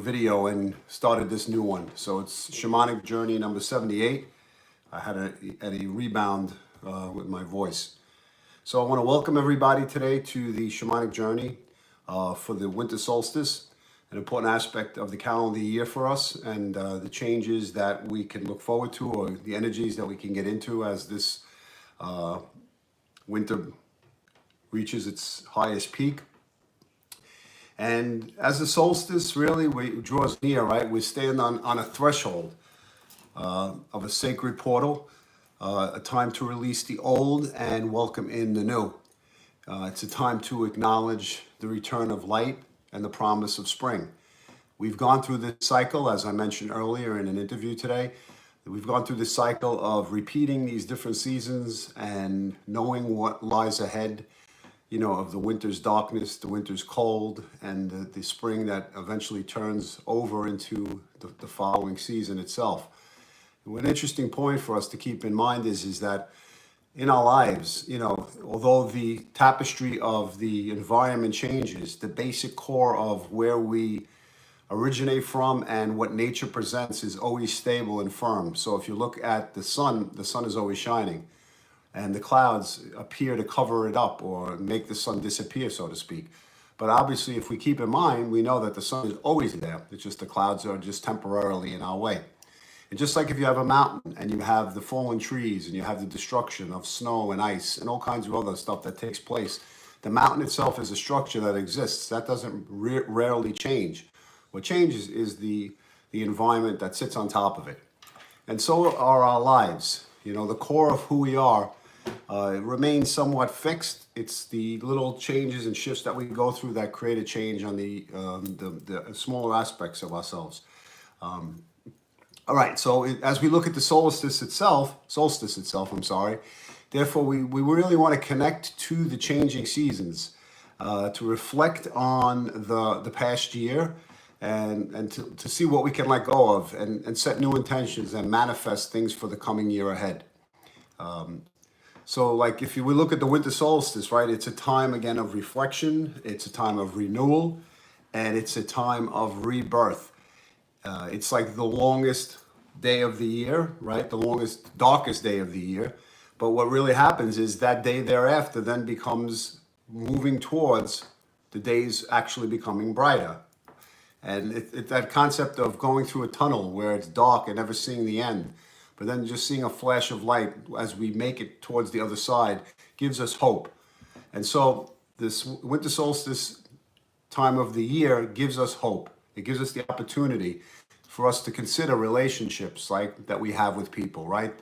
video and started this new one. So it's Shamanic Journey number 78. I had a rebound with my voice. So I want to welcome everybody today to the Shamanic Journey for the winter solstice, an important aspect of the calendar year for us, and the changes that we can look forward to, or the energies that we can get into as this winter reaches its highest peak. And as the solstice really draws near, right, we stand on a threshold of a sacred portal, a time to release the old and welcome in the new. It's a time to acknowledge the return of light and the promise of spring. We've gone through this cycle, as I mentioned earlier in an interview today. We've gone through this cycle of repeating these different seasons and knowing what lies ahead, you know, of the winter's darkness, the winter's cold, and the spring that eventually turns over into the following season itself. One interesting point for us to keep in mind is that in our lives, you know, although the tapestry of the environment changes, the basic core of where we originate from and what nature presents is always stable and firm. So if you look at the sun is always shining, and the clouds appear to cover it up or make the sun disappear, so to speak. But obviously, if we keep in mind, we know that the sun is always there. It's just the clouds are just temporarily in our way. And just like if you have a mountain and you have the fallen trees and you have the destruction of snow and ice and all kinds of other stuff that takes place, the mountain itself is a structure that exists. That doesn't rarely change. What changes is the environment that sits on top of it. And so are our lives. You know, the core of who we are remains somewhat fixed. It's the little changes and shifts that we go through that create a change on the smaller aspects of ourselves. All right, so as we look at the solstice itself, therefore we really want to connect to the changing seasons, to reflect on the past year, and to see what we can let go of and set new intentions and manifest things for the coming year ahead. So like if we look at the winter solstice, right, it's a time again of reflection, it's a time of renewal, and it's a time of rebirth. It's like the longest day of the year, right, the longest, darkest day of the year. But what really happens is that day thereafter then becomes moving towards the days actually becoming brighter. And it's that concept of going through a tunnel where it's dark and never seeing the end, but then just seeing a flash of light as we make it towards the other side gives us hope. And so this winter solstice time of the year gives us hope. It gives us the opportunity for us to consider relationships like that we have with people, right?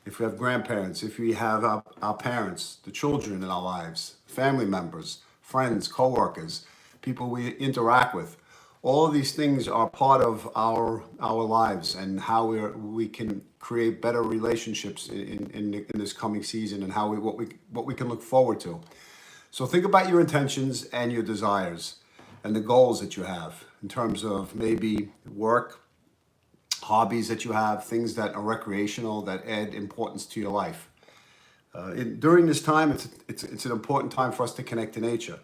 If we have grandparents, if we have our parents, the children in our lives, family members, friends, coworkers, people we interact with. All of these things are part of our lives and how we can create better relationships in this coming season, and what we can look forward to. So think about your intentions and your desires and the goals that you have in terms of maybe work, hobbies that you have, things that are recreational that add importance to your life. During this time, it's an important time for us to connect to nature.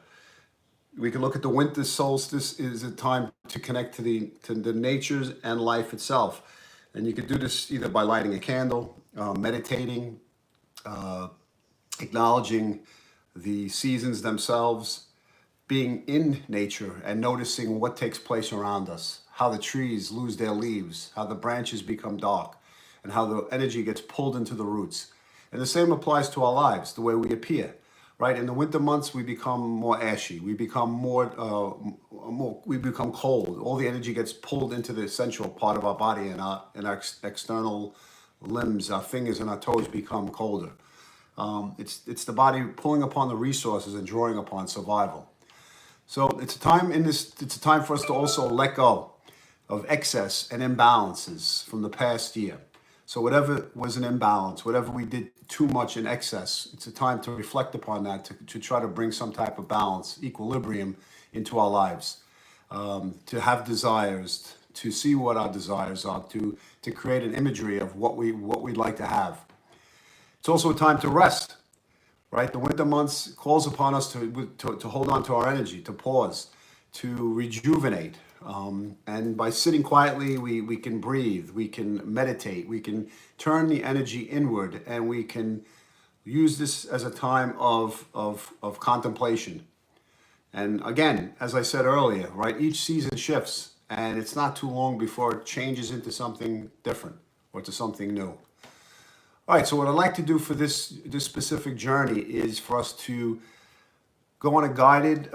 We can look at the winter solstice is a time to connect to the natures and life itself. And you can do this either by lighting a candle, meditating, acknowledging the seasons themselves, being in nature and noticing what takes place around us, how the trees lose their leaves, how the branches become dark, and how the energy gets pulled into the roots. And the same applies to our lives, the way we appear. Right, in the winter months, we become more ashy. We become we become cold. All the energy gets pulled into the central part of our body, and our external limbs, our fingers and our toes become colder. It's the body pulling upon the resources and drawing upon survival. So it's a time for us to also let go of excess and imbalances from the past year. So whatever was an imbalance, whatever we did too much in excess, it's a time to reflect upon that, to try to bring some type of balance, equilibrium into our lives, to have desires, to see what our desires are, to create an imagery of what we'd like to have. It's also a time to rest, right? The winter months calls upon us to hold on to our energy, to pause, to rejuvenate, And by sitting quietly, we can breathe, we can meditate, we can turn the energy inward, and we can use this as a time of contemplation. And again, as I said earlier, right, each season shifts, and it's not too long before it changes into something different or to something new. All right, so what I'd like to do for this specific journey is for us to go on a guided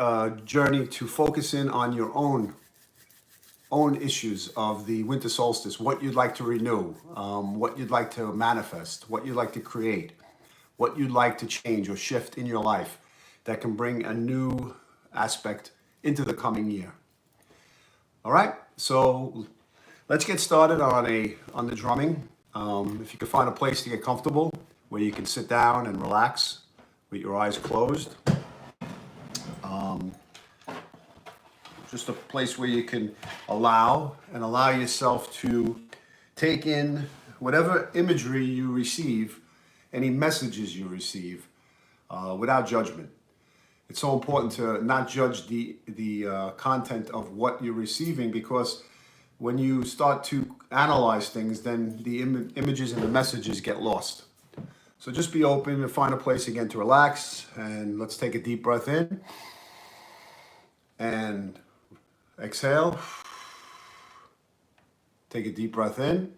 journey to focus in on your own issues of the winter solstice, what you'd like to renew, what you'd like to manifest, what you'd like to create, what you'd like to change or shift in your life that can bring a new aspect into the coming year. All right, so let's get started on the drumming. If you can find a place to get comfortable where you can sit down and relax with your eyes closed. Just a place where you can allow yourself to take in whatever imagery you receive, any messages you receive, without judgment. It's so important to not judge the content of what you're receiving, because when you start to analyze things, then the images and the messages get lost. So just be open and find a place again to relax, and let's take a deep breath in and exhale. Take a deep breath in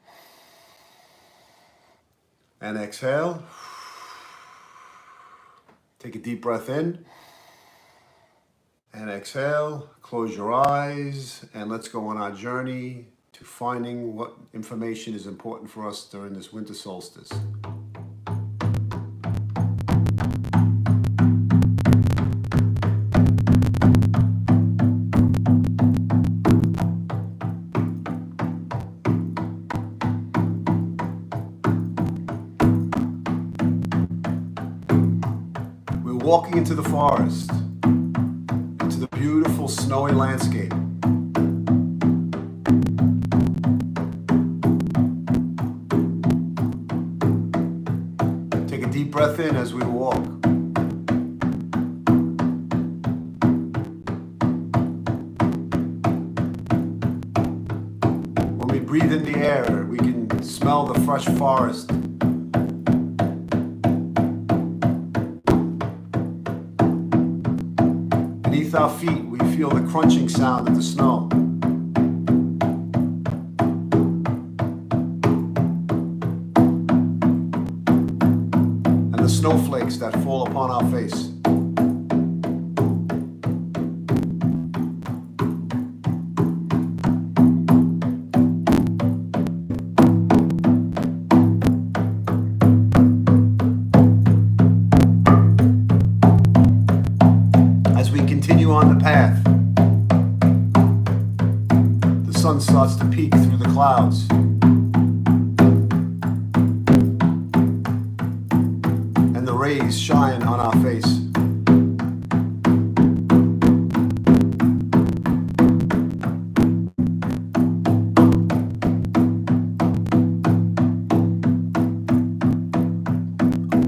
and exhale. Take a deep breath in and exhale. Close your eyes, and let's go on our journey to finding what information is important for us during this winter solstice. We're walking into the forest, into the beautiful snowy landscape. Take a deep breath in as we walk. When we breathe in the air, we can smell the fresh forest. Beneath our feet, we feel the crunching sound of the snow. And the snowflakes that fall upon our face. On the path, the sun starts to peek through the clouds, and the rays shine on our face.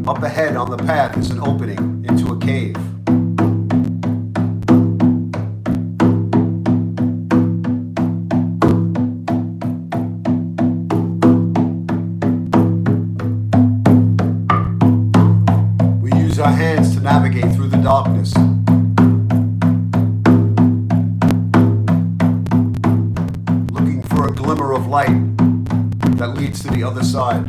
Up ahead on the path is an opening into a cave. Our hands to navigate through the darkness. Looking for a glimmer of light that leads to the other side.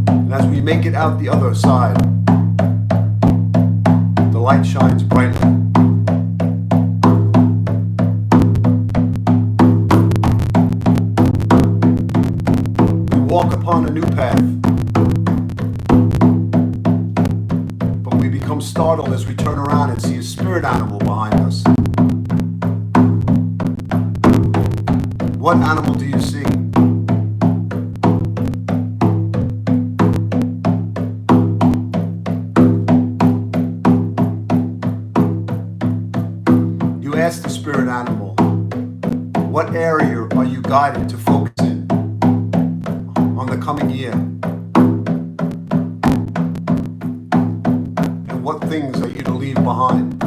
And as we make it out the other side, the light shines brightly. We walk upon a new path, but we become startled as we turn around and see a spirit animal behind us. What animal do you see? Ask the spirit animal, what area guided to focus in on the coming year. And what things are you to leave behind?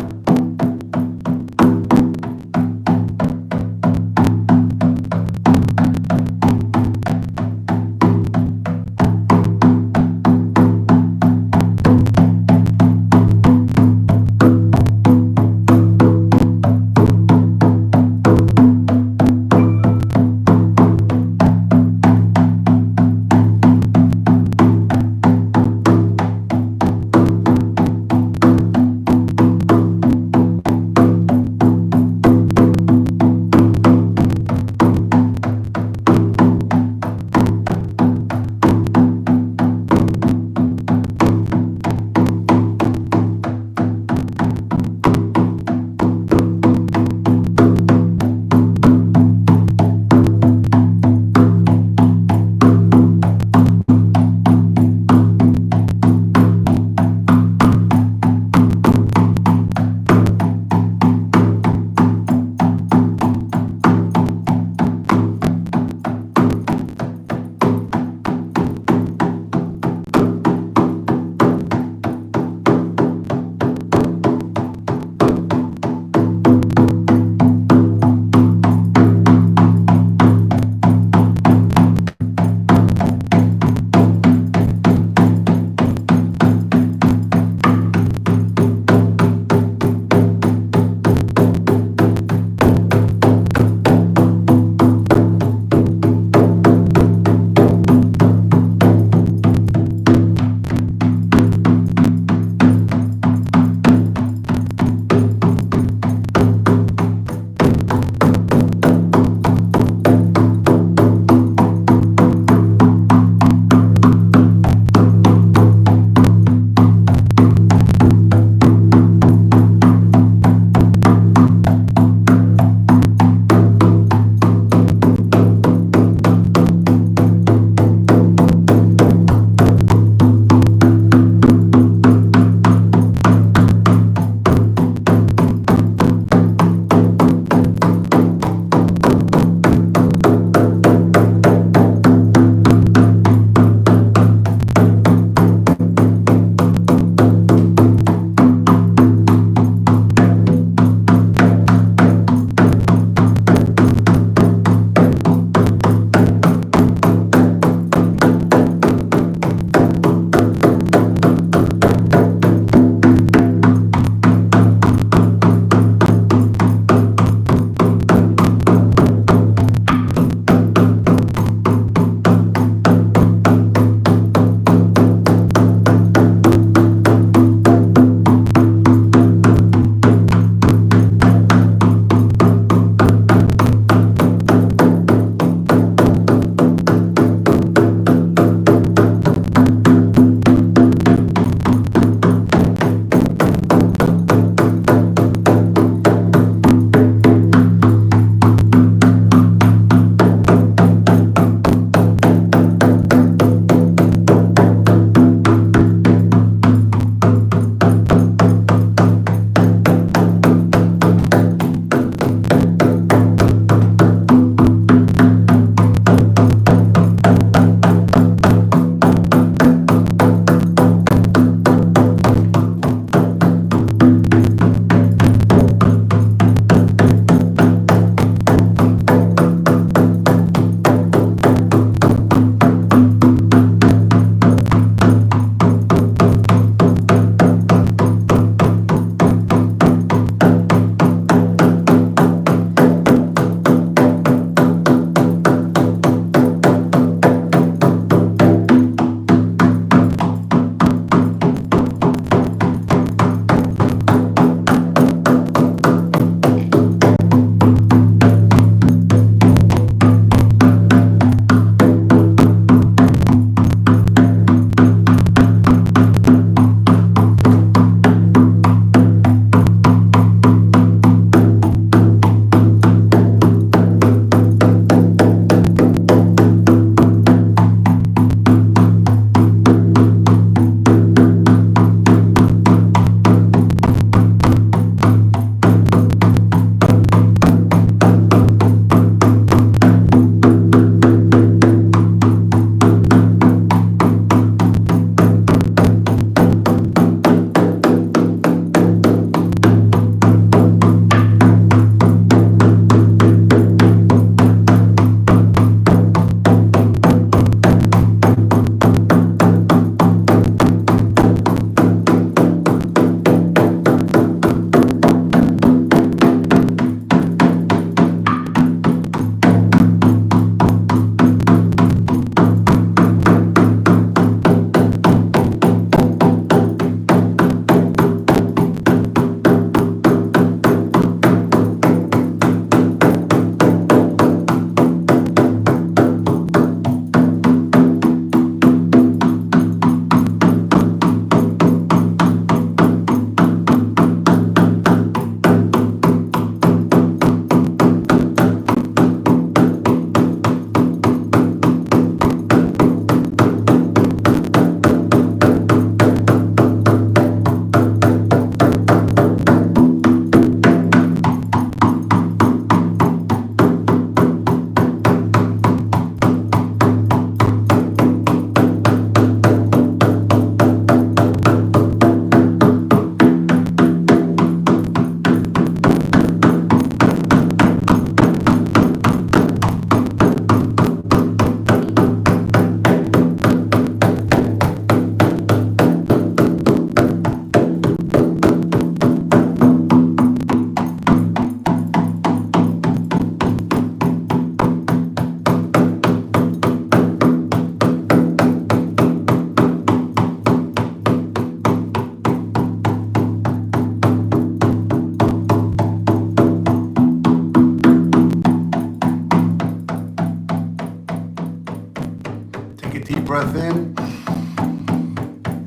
deep breath in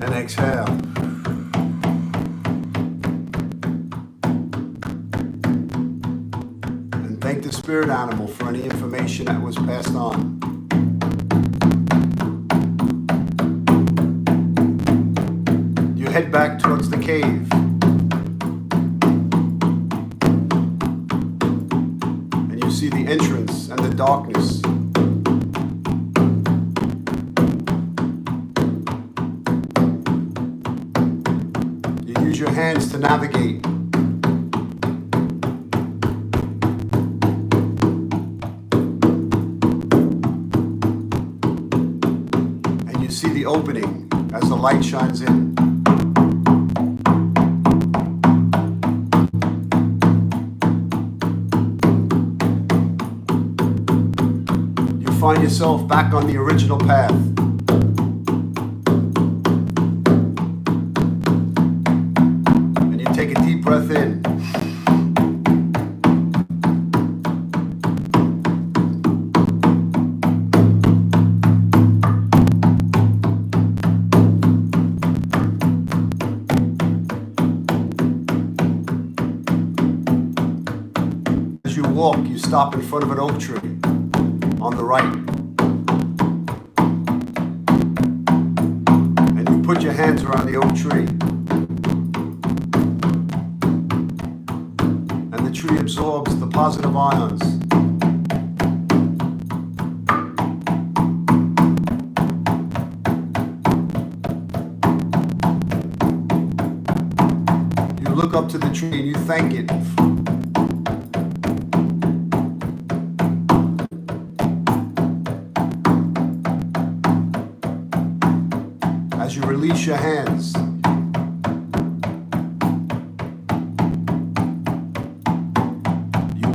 and exhale. And thank the spirit animal for any information that was passed on. You head back towards the cave. And you see the entrance and the darkness. Use your hands to navigate. And you see the opening as the light shines in. You find yourself back on the original path. Take a deep breath in. As you walk, you stop in front of an oak tree on the right. And you put your hands around the oak tree. The tree absorbs the positive ions. You look up to the tree and you thank it. As you release your hands,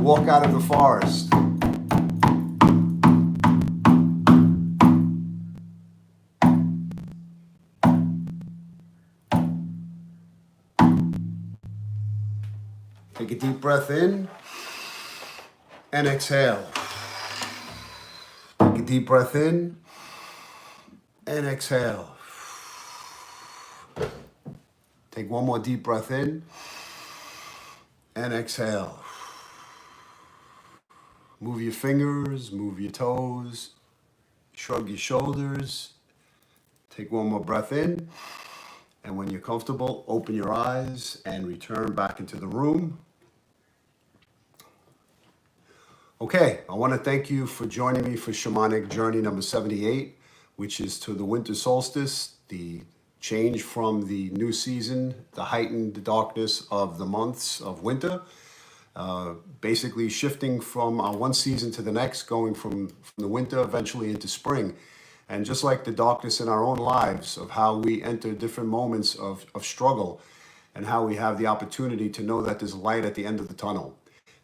walk out of the forest. Take a deep breath in and exhale. Take a deep breath in and exhale. Take one more deep breath in and exhale. Move your fingers, move your toes, shrug your shoulders. Take one more breath in. And when you're comfortable, open your eyes and return back into the room. Okay, I want to thank you for joining me for Shamanic Journey number 78, which is to the winter solstice, the change from the new season, the heightened darkness of the months of winter. Basically shifting from one season to the next, going from the winter eventually into spring. And just like the darkness in our own lives of how we enter different moments of struggle and how we have the opportunity to know that there's light at the end of the tunnel,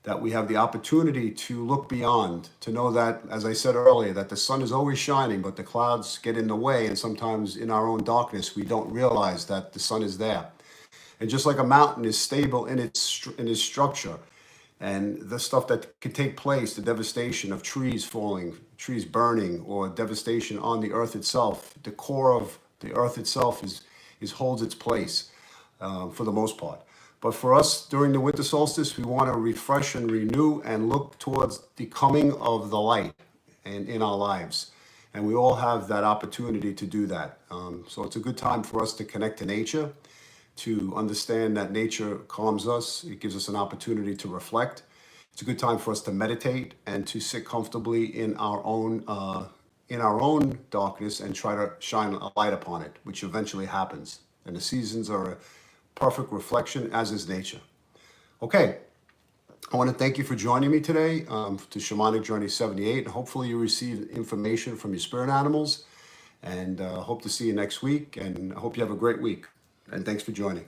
that we have the opportunity to look beyond, to know that, as I said earlier, that the sun is always shining, but the clouds get in the way. And sometimes in our own darkness, we don't realize that the sun is there. And just like a mountain is stable in its structure, and the stuff that could take place, the devastation of trees falling, trees burning, or devastation on the earth itself, the core of the earth itself holds its place for the most part. But for us during the winter solstice, we want to refresh and renew and look towards the coming of the light in our lives. And we all have that opportunity to do that. So it's a good time for us to connect to nature, to understand that nature calms us. It gives us an opportunity to reflect. It's a good time for us to meditate and to sit comfortably in our own darkness and try to shine a light upon it, which eventually happens. And the seasons are a perfect reflection, as is nature. Okay, I want to thank you for joining me today to Shamanic Journey 78. Hopefully you received information from your spirit animals, and hope to see you next week. And I hope you have a great week. And thanks for joining.